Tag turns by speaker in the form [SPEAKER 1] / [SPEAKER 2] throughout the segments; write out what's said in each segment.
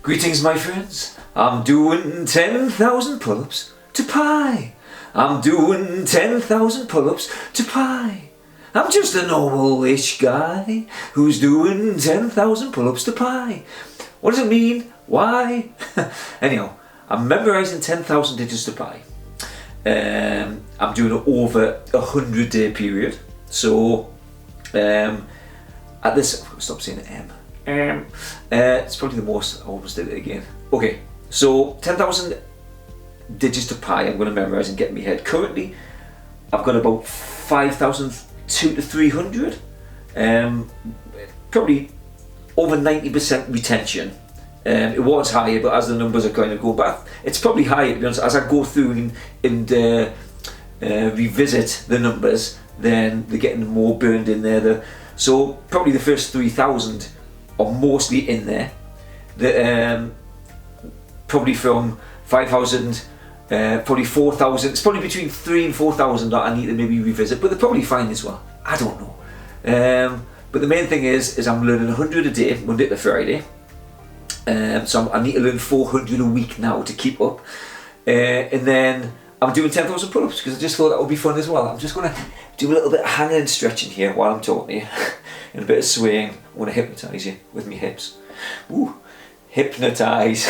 [SPEAKER 1] Greetings, my friends. I'm doing 10,000 pull-ups to pi. I'm doing 10,000 pull-ups to pi. I'm just a normal-ish guy who's doing 10,000 pull-ups to pi. What does it mean? Why? Anyhow, I'm memorising 10,000 digits to pi. I'm doing it over a 100-day period. So, at this, stop saying M. It's probably the most, I almost did it again. Okay, so 10,000 digits to pi I'm going to memorise and get in my head. Currently, I've got about 5,200 to 300. Probably over 90% retention. It was higher, but as the numbers are going to go back, it's probably higher, to be honest. As I go through and revisit the numbers, then they're getting more burned in there. So probably the first 3,000 are mostly in there. Probably from 5,000, probably 4,000. It's probably between 3,000 and 4,000 that I need to maybe revisit, but they're probably fine as well. I don't know. But the main thing is I'm learning 100 a day, Monday to Friday. So I need to learn 400 a week now to keep up. And then I'm doing 10,000 pull-ups because I just thought that would be fun as well. I'm just going to do a little bit of hanging and stretching here while I'm talking to you. And a bit of swaying. I want to hypnotise you with my hips. Ooh, hypnotise.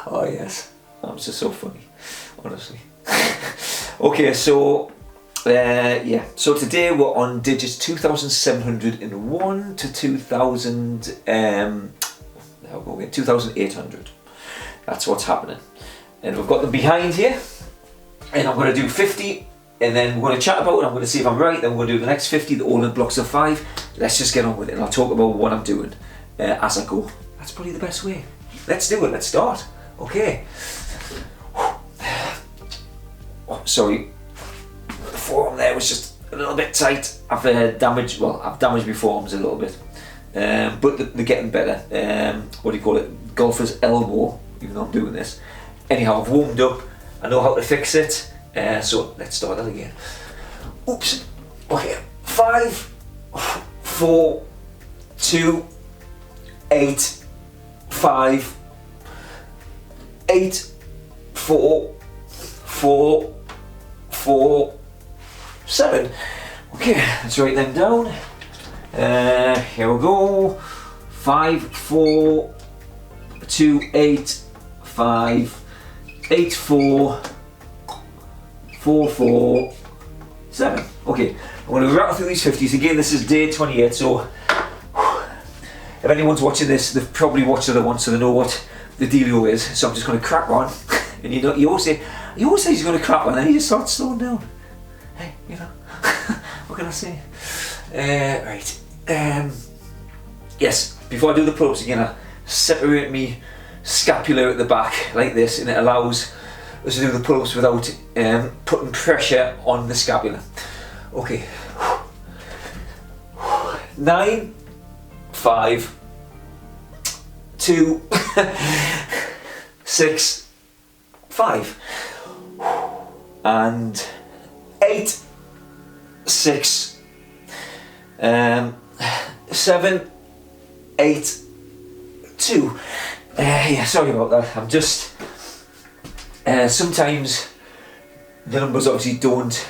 [SPEAKER 1] Oh yes, that was just so funny, honestly. Okay, so yeah. So today we're on digits 2,701 to 2,800. That's what's happening. And we've got them behind here. And I'm going to do 50. And then we're going to chat about it. I'm going to see if I'm right. Then we're going to do the next 50, all in blocks of 5. Let's just get on with it. And I'll talk about what I'm doing as I go. That's probably the best way. Let's do it. Let's start. Okay. Oh, sorry. The forearm there was just a little bit tight. I've damaged my forearms a little bit. But they're getting better. What do you call it? Golfer's elbow, even though I'm doing this. Anyhow, I've warmed up. I know how to fix it. So let's start that again. Oops. Okay. 5, 4, 2, 8, 5, 8, 4, 4, 4, 7. Okay, let's write them down. Here we go. 5, 4, 2, 8, 5, 8, 4, 4, 4, 7. Okay, I'm going to rattle through these 50s. Again, this is day 28, so if anyone's watching this, they've probably watched the other one, so they know what the dealio is. So I'm just going to crack on. And you always say he's going to crack on, and then he just starts slowing down. Hey, you know, what can I say? Right. Yes, before I do the pull-ups again, I separate me scapula at the back like this, and it allows us to do the pull-ups without putting pressure on the scapula. Okay. 9, 5, 2, 6, 5, and 8, 6, 7, 8, 2. Yeah, sorry about that. I'm just sometimes the numbers obviously don't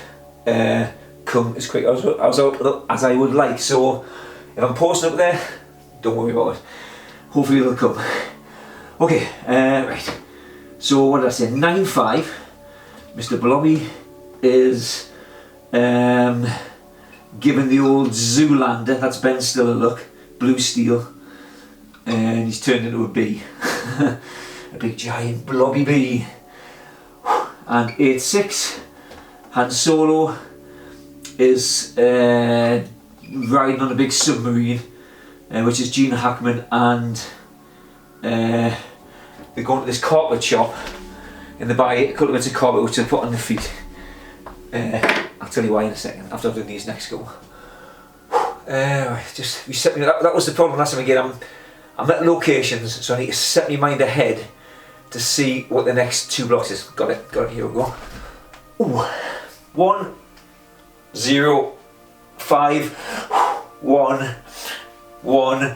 [SPEAKER 1] come as quick as I would like. So if I'm posting up there, don't worry about it. Hopefully it'll come. Okay, right. So what did I say? 9, 5. Mr. Blobby is given the old Zoolander. That's Ben Stiller look, blue steel, and he's turned into a bee, a big giant blobby bee. And 8, 6. Han Solo is riding on a big submarine, which is Gene Hackman, and they're going to this carpet shop and they buy a couple of bits of carpet which they put on their feet. I'll tell you why in a second after I've done these next couple. Just reset me. That was the problem last time again. I'm at locations, so I need to set my mind ahead to see what the next 2 blocks is. Got it, here we go. Ooh. 1, 0, 5, 1, 1,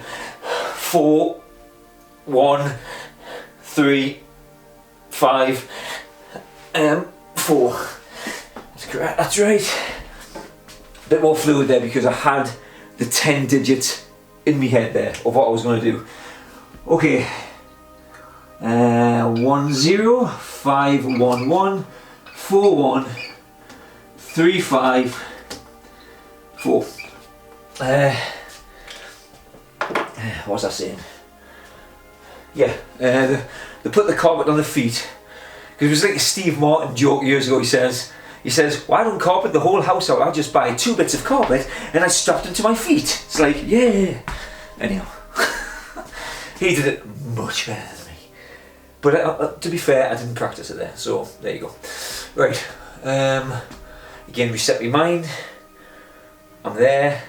[SPEAKER 1] 4, 1, 3, 5, 4. That's right. A bit more fluid there because I had the 10 digits in my head there of what I was going to do. Okay. 1 0 5 1 1 4 1 3 5 4. What was I saying? Yeah, they put the carpet on the feet because it was like a Steve Martin joke years ago. He says, why don't carpet the whole house out? I just buy 2 bits of carpet and I strapped them to my feet. It's like, yeah. Anyhow, he did it much better than me. But to be fair, I didn't practice it there. So there you go. Right. Again, reset my mind. I'm there.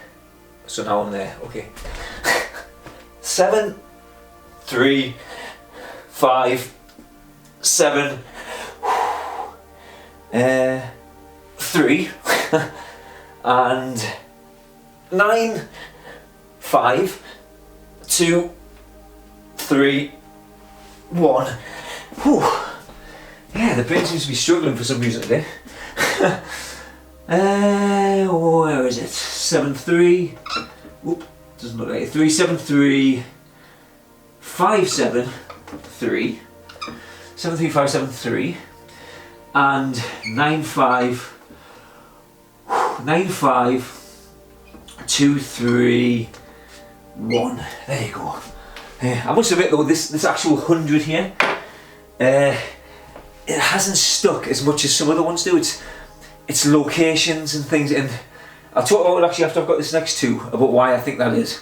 [SPEAKER 1] So now I'm there. Okay. 7, 3, 5, 7, 3, and 9, 5, 2, 3, 1. Whew. Yeah, the brain seems to be struggling for some reason today. Where is it? 7, 3. Oop, doesn't look like it. 3, 7, 3, 5, 7, 3, 7, 3, 5, 7, 3, and 9, 5, 9, 5, 2, 3, 1. There you go. I must admit though, this actual 100 here, it hasn't stuck as much as some other ones do. It's locations and things, and I'll talk about it actually after I've got this next 2 about why I think that is.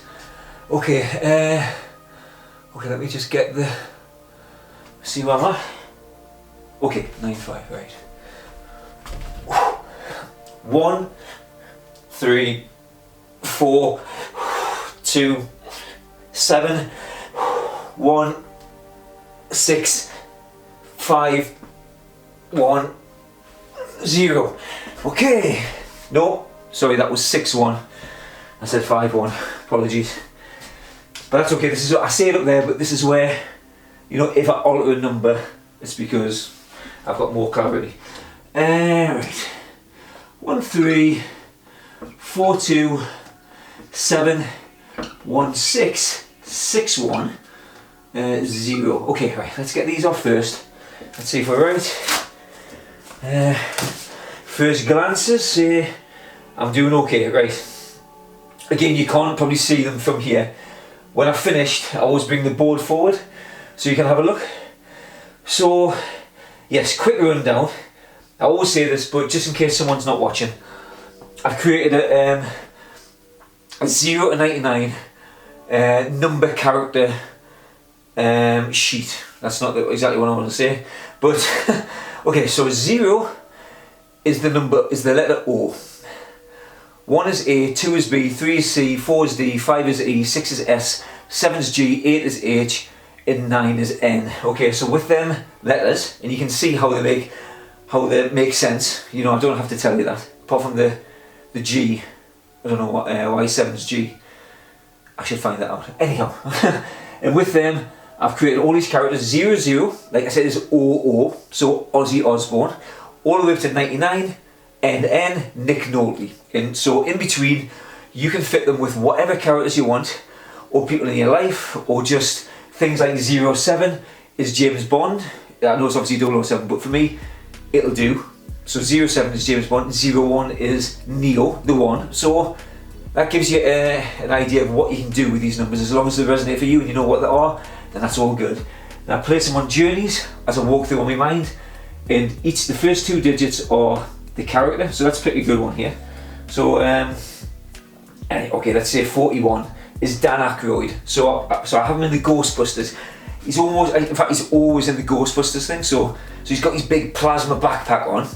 [SPEAKER 1] Okay, okay, let me just get the, see where I'm at. Okay, 9, 5, right. 1, 3, 4, 2, 7, 1, 6, 5, 1, 0. Okay. No, sorry, that was 6, 1. I said 5, 1. Apologies. But that's okay. This is, I say it up there, but this is where, you know, if I alter a number, it's because I've got more clarity. Right. 1, 3, 4, 2, 7, 1, 6, 6, 1, 0. Okay, right, let's get these off first. Let's see if we're right. First glances say I'm doing okay, right. Again, you can't probably see them from here. When I've finished, I always bring the board forward so you can have a look. So, yes, quick rundown. I always say this, but just in case someone's not watching, I've created a 0 to 99 number character sheet. That's not exactly what I want to say, but okay. So 0 is the number, is the letter O. 1 is A, 2 is B, 3 is C, 4 is D, 5 is E, 6 is S, 7 is G, 8 is H, and 9 is N. Okay, so with them letters, and you can see how they make sense. You know, I don't have to tell you that. Apart from the G, I don't know what why 7 is G. I should find that out. Anyhow, and with them, I've created all these characters. 0, 0, like I said, is OO, so Ozzy Osbourne, all the way up to 99. N, Nick Nolte. And so in between, you can fit them with whatever characters you want, or people in your life, or just things like 07 is James Bond. I know it's obviously 007, but for me, it'll do. So 07 is James Bond, 01 is Neo, the one. So that gives you an idea of what you can do with these numbers. As long as they resonate for you and you know what they are, then that's all good. Now I place them on journeys as I walk through on my mind, and the first 2 digits are the character, so let's pick a good one here. So, okay, let's say 41 is Dan Aykroyd. So I have him in the Ghostbusters. He's almost, in fact, he's always in the Ghostbusters thing. So he's got his big plasma backpack on.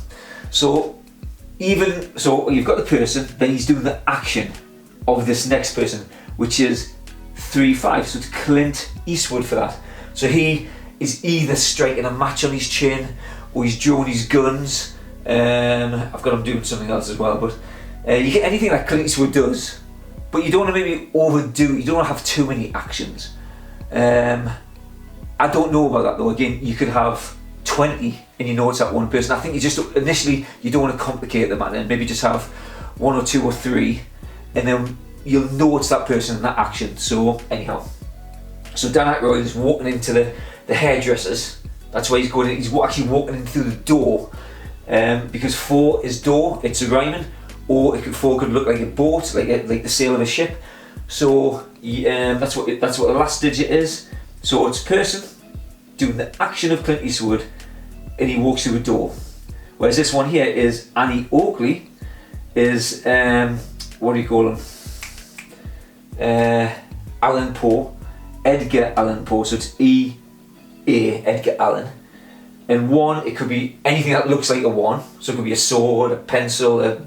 [SPEAKER 1] So you've got the person, then he's doing the action of this next person, which is 3, 5. So it's Clint Eastwood for that. So he is either striking a match on his chin, or he's drawing his guns. I've got him doing something else as well, but you get anything that Clint Eastwood does, but you don't want to maybe overdo, you don't want to have too many actions. I don't know about that though. Again, you could have 20 and you know it's that one person. I think you just initially you don't want to complicate the matter, and maybe just have 1 or 2 or 3, and then you'll know it's that person in that action. So anyhow, so Dan Aykroyd is walking into the hairdressers. That's why he's going in. He's actually walking in through the door, because 4 is door. It's a rhyming, or 4 could look like a boat, like the sail of a ship. So that's what the last digit is. So it's person doing the action of Clint Eastwood, and he walks through a door. Whereas this one here is Annie Oakley is what do you call him? Allan Poe, Edgar Allan Poe. So it's E.A. Edgar Allan. And 1, it could be anything that looks like a 1. So it could be a sword, a pencil, a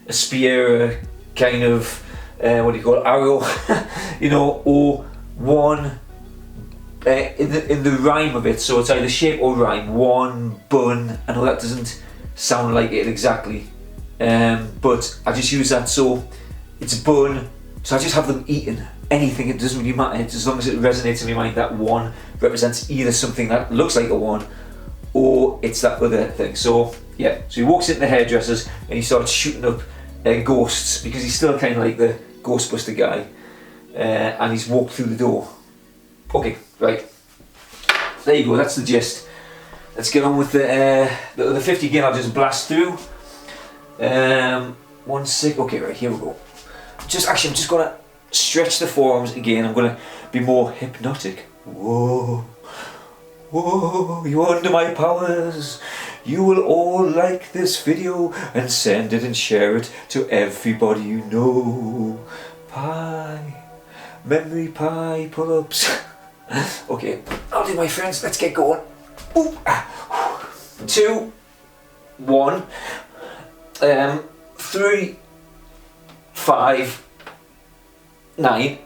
[SPEAKER 1] spear, a kind of what do you call it, arrow, you know, or 1 in the rhyme of it. So it's either shape or rhyme. 1 bun. I know that doesn't sound like it exactly, but I just use that. So it's a bun. So I just have them eating anything. It doesn't really matter. As long as it resonates in my mind, that 1 represents either something that looks like a 1, or it's that other thing. So yeah. So he walks into the hairdressers and he starts shooting up ghosts, because he's still kind of like the Ghostbuster guy, and he's walked through the door. Okay, right. There you go. That's the gist. Let's get on with the 50 again. I'll just blast through. 1 sec. Okay, right, here we go. I'm just gonna stretch the forearms again. I'm gonna be more hypnotic. Whoa, whoa, you're under my powers. You will all like this video and send it and share it to everybody you know. Pie, memory pie pull-ups. Okay, I'll do my friends. Let's get going. 2, 1, 3, 5, 9,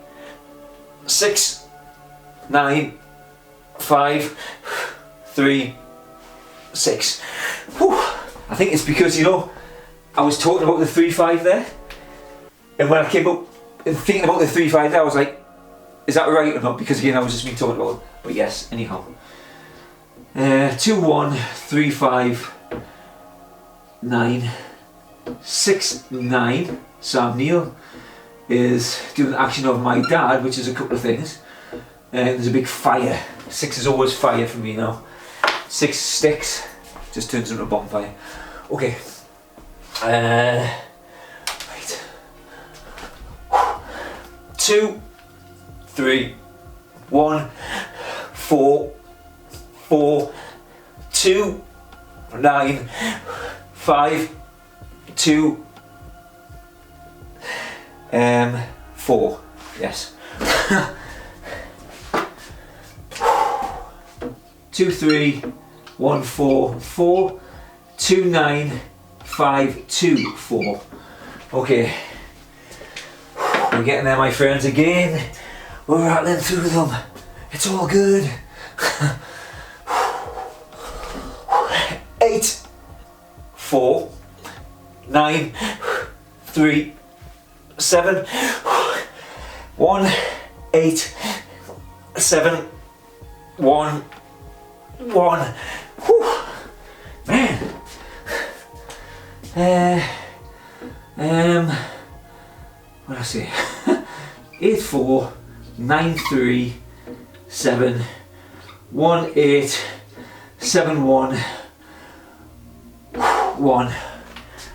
[SPEAKER 1] 6, 9, 5, 3, 6. Whew. I think it's because, you know, I was talking about the 3, 5 there, and when I came up and thinking about the 3, 5 there, I was like, is that right or not? Because again, I was just been talking about it. But yes, anyhow. 2, 1, 3, 5, 9, 6, 9. Sam Neill is doing the action of my dad, which is a couple of things. There's a big fire. 6 is always fire for me now. 6 sticks just turns into a bonfire. Okay. Right. 2, 3, 1, 4, 4, 2, 9, 5, 2, 4. Yes. 2, 3, 1, 4, 4, 2, 9, 5, 2, 4. Okay. We're getting there, my friends, again. We're rattling through them. It's all good. 8, 4, 9, 3, 7, 1, 8, 7, 1, 1. Whew. Man. What did I say? 8, 4, 9, 3, 7, 1, 8, 7, 1, 1.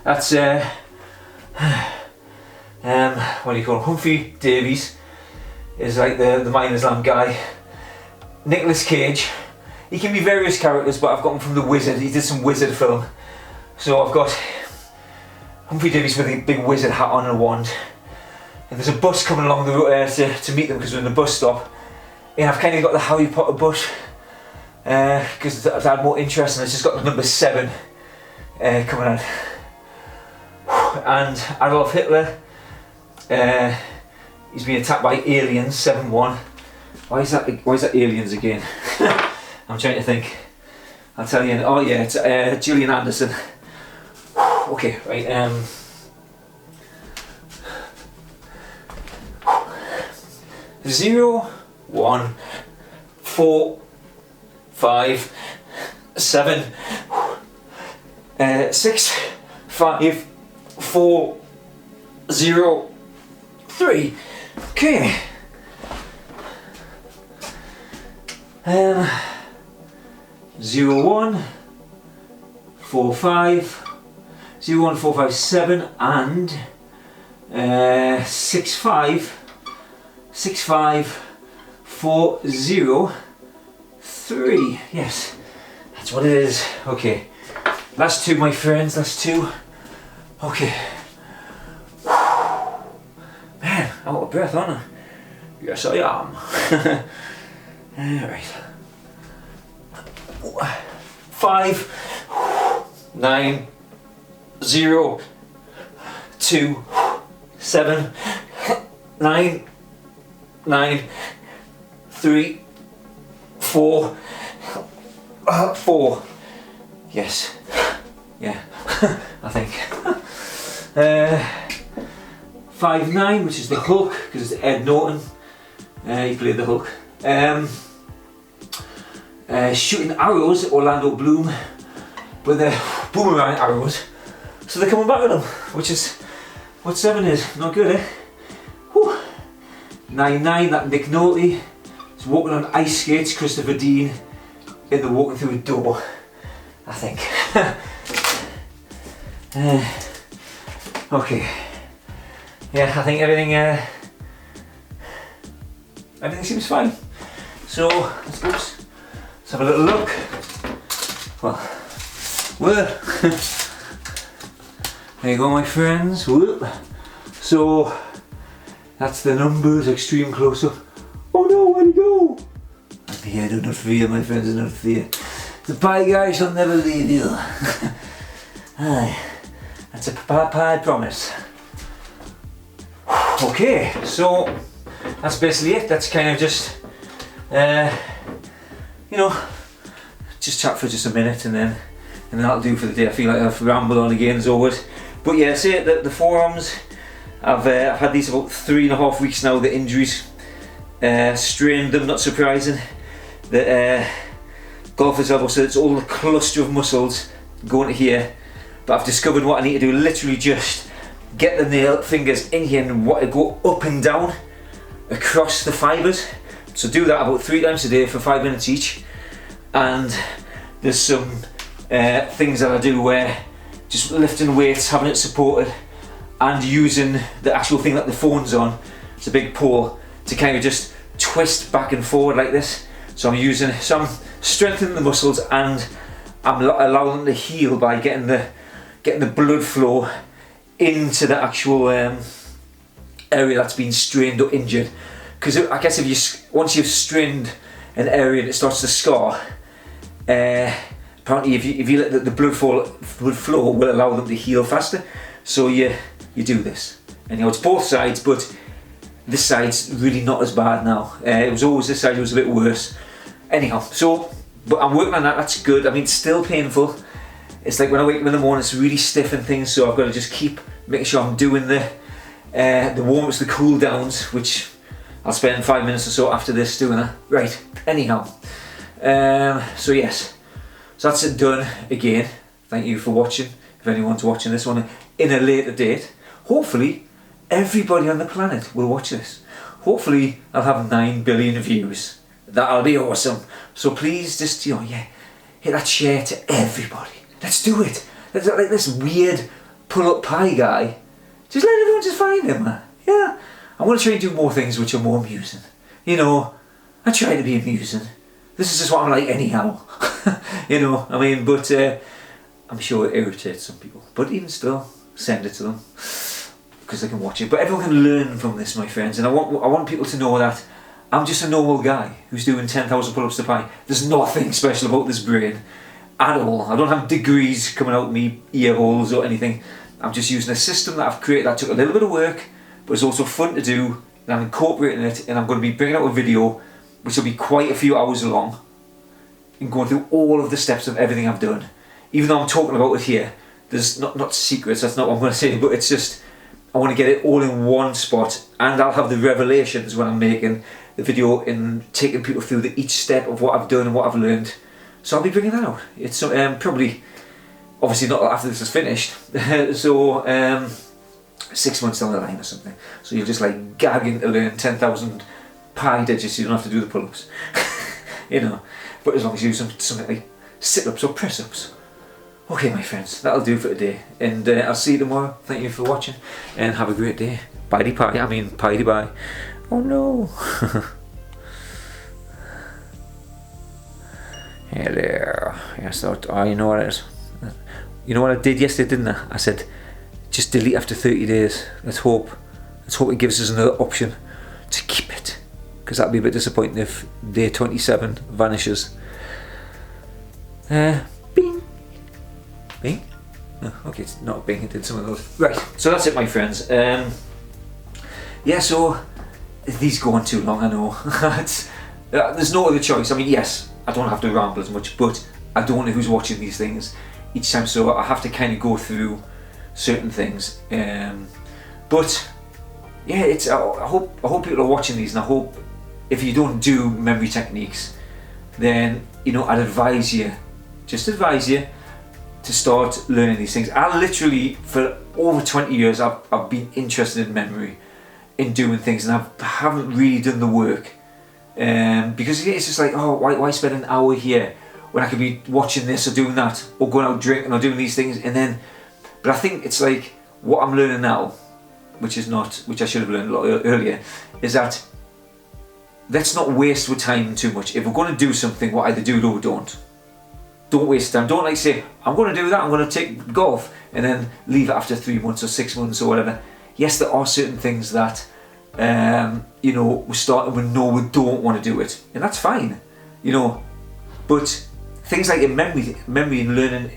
[SPEAKER 1] That's what do you call him? Humphrey Davies is like the Miners Lamb guy. Nicolas Cage, he can be various characters, but I've got him from The Wizard. He did some wizard film, so I've got Humphrey Davies with a big wizard hat on and a wand, and there's a bus coming along the road to meet them because we're in the bus stop, and I've kind of got the Harry Potter bus because I've had more interest, and it's just got the number 7 coming on. And Adolf Hitler, he's been attacked by aliens. 7-1. Why is that aliens again? I'm trying to think. I'll tell you. Oh yeah, it's Gillian Anderson. Okay, right. 0, 1, 4, 5, 7, 6, 5, 4, 0, 3. Okay. 0, 1, 4, 5, 0, 1, 4, 5, 7, and 6, 5, 6, 5, 4, 0, 3. Yes, that's what it is. Okay, last two, my friends, last two. Okay. Man, out of breath, aren't I? Yes, I am. Alright. 5, 9, 0, 2, 7, 9, 3, 4, 4. Yes. Yeah. I think. 5, 9, which is the hook, because it's Ed Norton. He played the hook. Shooting arrows, Orlando Bloom, but they're boomerang arrows, so they're coming back with them, which is what 7 is. Not good, eh? Whew. 9, 9, that Nick Nolte is walking on ice skates, Christopher Dean in the Walking Through a Door, I think. Okay. Yeah, I think everything seems fine. So let's have a little look. Well, there you go, my friends. Whoop. So that's the numbers, extreme close up. Oh no, where'd he go? I'm here, do not fear, my friends, do not fear. The pie guy shall never leave you. Aye, that's a pie promise. Okay, so that's basically it. That's kind of just, you know, just chat for just a minute and then that'll do for the day. I feel like I've rambled on again as always. But yeah, say that the forearms, I've had these about 3.5 weeks now. The injuries strained them, not surprising. The golfer's elbow, so it's all the cluster of muscles going to here. But I've discovered what I need to do, literally just get the fingers in here and go up and down across the fibres. So do that about 3 times a day for 5 minutes each. And there's some things that I do where just lifting weights, having it supported, and using the actual thing that the phone's on, it's a big pole, to kind of just twist back and forward like this. So I'm strengthening the muscles, and I'm allowing them to heal by getting the blood flow into the actual area that's been strained or injured. Because I guess once you've strained an area and it starts to scar, apparently if you let the blood flow will allow them to heal faster. So you do this, and it's both sides, but this side's really not as bad now. It was always this side was a bit worse. Anyhow, but I'm working on that. That's good. I mean, it's still painful. It's like when I wake up in the morning, it's really stiff and things, so I've got to just keep making sure I'm doing the warm-ups, the cool downs, which I'll spend 5 minutes or so after this doing that. Right, anyhow. So yes, so that's it done again. Thank you for watching. If anyone's watching this one in a later date, hopefully everybody on the planet will watch this. Hopefully I'll have 9 billion views. That'll be awesome. So please just, hit that share to everybody. Let's do it. Like this weird pull-up pie guy. Just let everyone just find him, man. Yeah. I want to try and do more things which are more amusing. I try to be amusing. This is just what I'm like anyhow. But I'm sure it irritates some people. But even still, send it to them, because they can watch it. But everyone can learn from this, my friends. And I want people to know that I'm just a normal guy who's doing 10,000 pull-ups to pie. There's nothing special about this brain at all. I don't have degrees coming out of me ear holes or anything. I'm just using a system that I've created that took a little bit of work, but it's also fun to do, and I'm incorporating it, and I'm going to be bringing out a video which will be quite a few hours long and going through all of the steps of everything I've done. Even though I'm talking about it here, there's not secrets, that's not what I'm going to say, but it's just I want to get it all in one spot, and I'll have the revelations when I'm making the video and taking people through each step of what I've done and what I've learned. So I'll be bringing that out. It's probably, obviously not after this is finished, so 6 months down the line or something. So you're just like gagging to learn 10,000 pi digits, so you don't have to do the pull-ups. You know, but as long as you do something like sit-ups or press-ups. Okay, my friends, that'll do for today, and I'll see you tomorrow. Thank you for watching, and have a great day. Bye pie, I mean pie bye. Oh no. Hello. Yes, oh, you know what it is. You know what I did yesterday, didn't I? I said, just delete after 30 days. Let's hope it gives us another option to keep it, because that'd be a bit disappointing if day 27 vanishes. Bing. Bing? No, okay, it's not bing, it did some of those. Right, so that's it, my friends. Yeah, so these go on too long, I know. There's no other choice. I mean, yes, I don't have to ramble as much, but I don't know who's watching these things each time, so I have to kind of go through certain things. But yeah, I hope people are watching these, and I hope if you don't do memory techniques, then you know, I'd advise you to start learning these things. I literally, for over 20 years, I've been interested in memory, in doing things, and I haven't really done the work, because it's just like, oh, why spend an hour here when I could be watching this or doing that, or going out drinking or doing these things, and then, but I think it's like what I'm learning now, which I should have learned a lot earlier, is that let's not waste our time too much. If we're going to do something, we'll either do it or don't. Don't waste time. Don't like say, I'm going to do that, I'm going to take golf, and then leave it after 3 months or 6 months or whatever. Yes, there are certain things that, you know, we don't want to do it, and that's fine, you know. But things like in memory and learning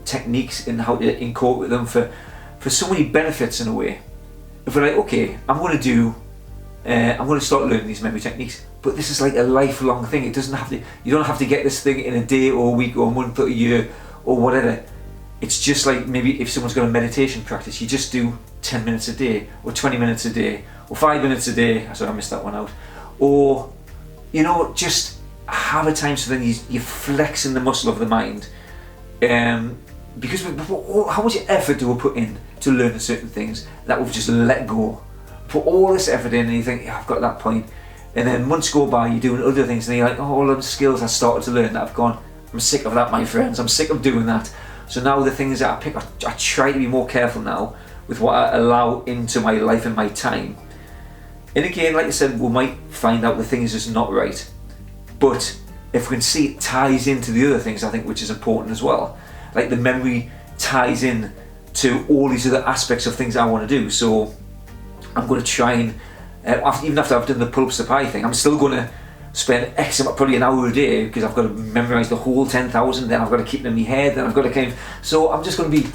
[SPEAKER 1] techniques and how to incorporate them for so many benefits in a way. If we're like, okay, I'm going to start learning these memory techniques, but this is like a lifelong thing. It doesn't have to. You don't have to get this thing in a day or a week or a month or a year or whatever. It's just like maybe if someone's got a meditation practice, you just do 10 minutes a day or 20 minutes a day or 5 minutes a day. Sorry, I missed that one out. Or, you know, just have a time so then you're flexing the muscle of the mind. Because how much effort do we put in to learn certain things that we've just let go? Put all this effort in, and you think, yeah, I've got that point, and then months go by, you're doing other things, and you're like, oh, all those skills I started to learn that I've gone, I'm sick of that, my friends. I'm sick of doing that. So now the things that I pick, I try to be more careful now with what I allow into my life and my time. And again, like I said, we might find out the thing is just not right, but if we can see it ties into the other things, I think, which is important as well. Like the memory ties in to all these other aspects of things I want to do. So I'm going to try and, even after I've done the pull-ups to pie thing, I'm still going to spend probably an hour a day, because I've got to memorise the whole 10,000, then I've got to keep it in my head, then I've got to kind of, so I'm just going to be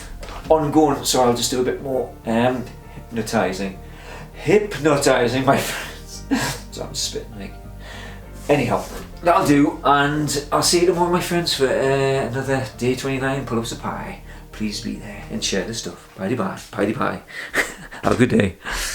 [SPEAKER 1] ongoing, so I'll just do a bit more hypnotising, my friends. So I'm spitting like, anyhow, that'll do, and I'll see you tomorrow, my friends, for another day 29 pull-ups to pie. Please be there and share the stuff. Bye bye. Have a good day.